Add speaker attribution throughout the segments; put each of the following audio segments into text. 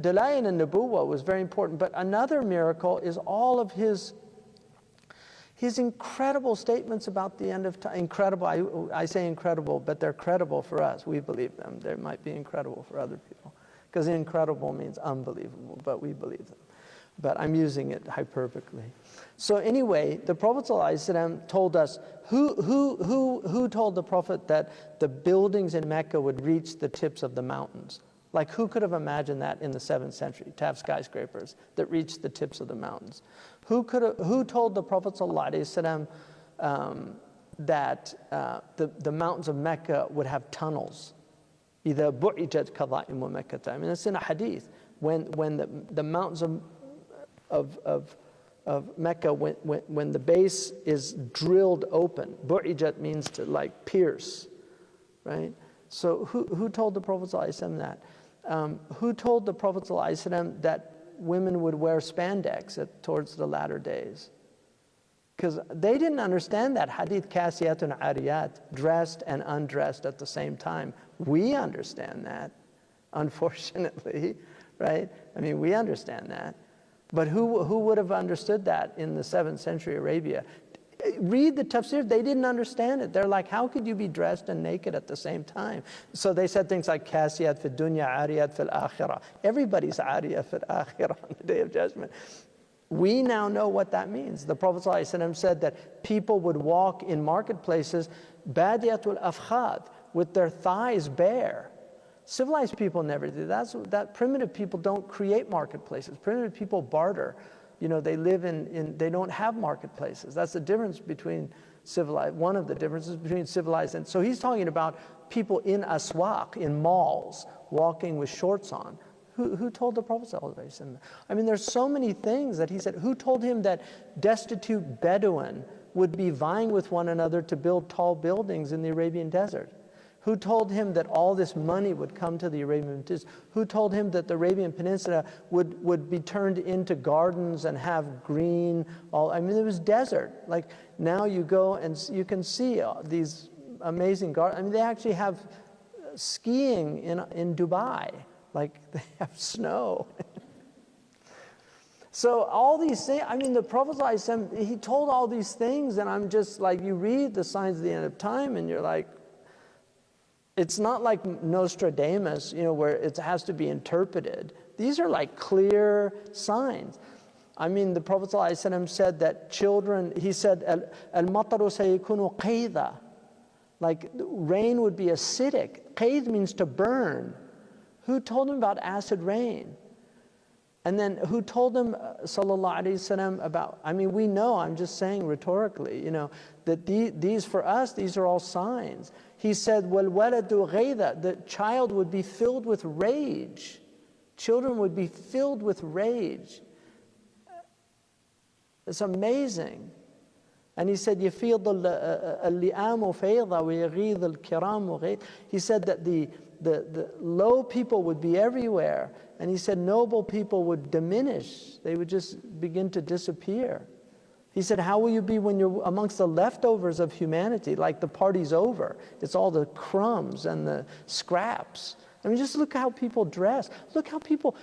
Speaker 1: Dalail and Nubuwwah was very important, but another miracle is all of his incredible statements about the end of time. Incredible, I say incredible, but they're credible for us. We believe them. They might be incredible for other people, because incredible means unbelievable, but we believe them. But I'm using it hyperbolically. So anyway, the Prophet ﷺ told us, who told the Prophet that the buildings in Mecca would reach the tips of the mountains? Like, who could have imagined that in the 7th century, to have skyscrapers that reached the tips of the mountains? Who told the Prophet ﷺ that the mountains of Mecca would have tunnels? إِذَا بُعِجَتْ كَظَائِمُ مَكَّةَ. I mean, it's in a hadith. When the mountains of Mecca, when the base is drilled open, bu'ijat means to like pierce, right? So who told the Prophet ﷺ that? Who told the Prophet ﷺ that women would wear spandex towards the latter days? Because they didn't understand that hadith, kasiyatun ariyat, dressed and undressed at the same time. We understand that, unfortunately, right? I mean, we understand that. But who would have understood that in the 7th century Arabia? Read the tafsir, they didn't understand it. They're like, how could you be dressed and naked at the same time? So they said things like, kasiyat fi dunya, ariyat fil akhirah. Everybody's ariyat fil akhirah on the Day of Judgment. We now know what that means. The Prophet ﷺ said that people would walk in marketplaces, badiyatul afkhad, with their thighs bare. Civilized people never do that. Primitive people don't create marketplaces. Primitive people barter. You know, they live they don't have marketplaces. That's the difference between civilized, one of the differences between civilized and, so he's talking about people in aswaq, in malls, walking with shorts on. Who told the Prophet ﷺ? I mean, there's so many things that he said. Who told him that destitute Bedouin would be vying with one another to build tall buildings in the Arabian desert? Who told him that all this money would come to the Arabian Peninsula? Who told him that the Arabian Peninsula would be turned into gardens and have green, I mean, it was desert. Like, now you go and you can see these amazing gardens. I mean, they actually have skiing in Dubai. Like, they have snow. So all these things, I mean, the Prophet ﷺ, he told all these things, and I'm just like, you read the signs of the end of time, and you're like, it's not like Nostradamus, you know, where it has to be interpreted. These are like clear signs. I mean, the Prophet ﷺ said that children, he said, al-mataru sayakunu qayda, like rain would be acidic. Qayd means to burn. Who told him about acid rain? And then who told him, sallallahu alaihi wasallam, about, I mean, we know, I'm just saying rhetorically, you know, that these for us, these are all signs. He said, وَالْوَلَدُ غَيْظًا, the child would be filled with rage. Children would be filled with rage. It's amazing. And he said, يَفِيضُ اللِّئَامُ فَيْضًا وَيَغِيظُ الْكِرَامُ غَيْظًا. He said that the low people would be everywhere. And he said noble people would diminish. They would just begin to disappear. He said, how will you be when you're amongst the leftovers of humanity? Like the party's over. It's all the crumbs and the scraps. I mean, just look how people dress. Look how people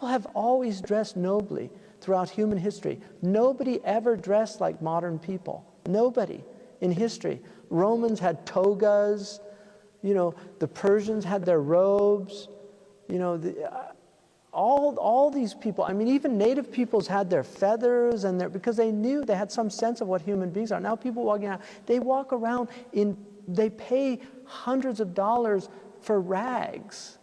Speaker 1: have always dressed nobly throughout human history. Nobody ever dressed like modern people. Nobody in history. Romans had togas. You know, the Persians had their robes. You know, all these people, I mean, even native peoples had their feathers and because they knew, they had some sense of what human beings are. Now people walking out, they walk around they pay hundreds of dollars for rags.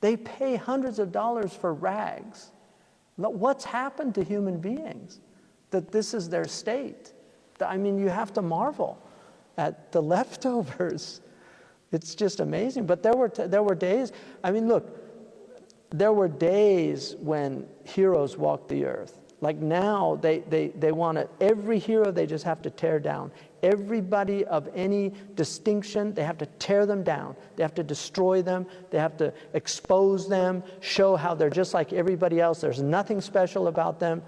Speaker 1: They pay hundreds of dollars for rags. What's happened to human beings that this is their state? I mean, you have to marvel at the leftovers. It's just amazing. But there were days, I mean, look, there were days when heroes walked the earth. Like now, they want to, every hero they just have to tear down. Everybody of any distinction, they have to tear them down. They have to destroy them. They have to expose them, show how they're just like everybody else. There's nothing special about them.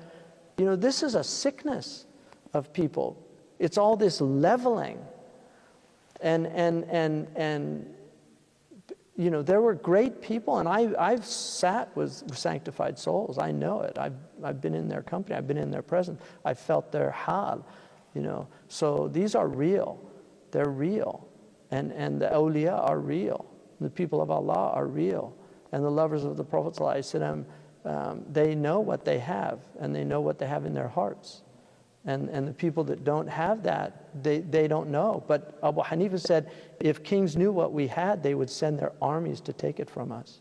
Speaker 1: You know, this is a sickness of people. It's all this leveling. And You know, there were great people, and I've sat with sanctified souls. I know it. I've been in their company. I've been in their presence. I've felt their hal, you know. So these are real. They're real. And the awliya are real. The people of Allah are real. And the lovers of the Prophet ﷺ, they know what they have, and they know what they have in their hearts. And the people that don't have that, they don't know. But Abu Hanifa said, if kings knew what we had, they would send their armies to take it from us.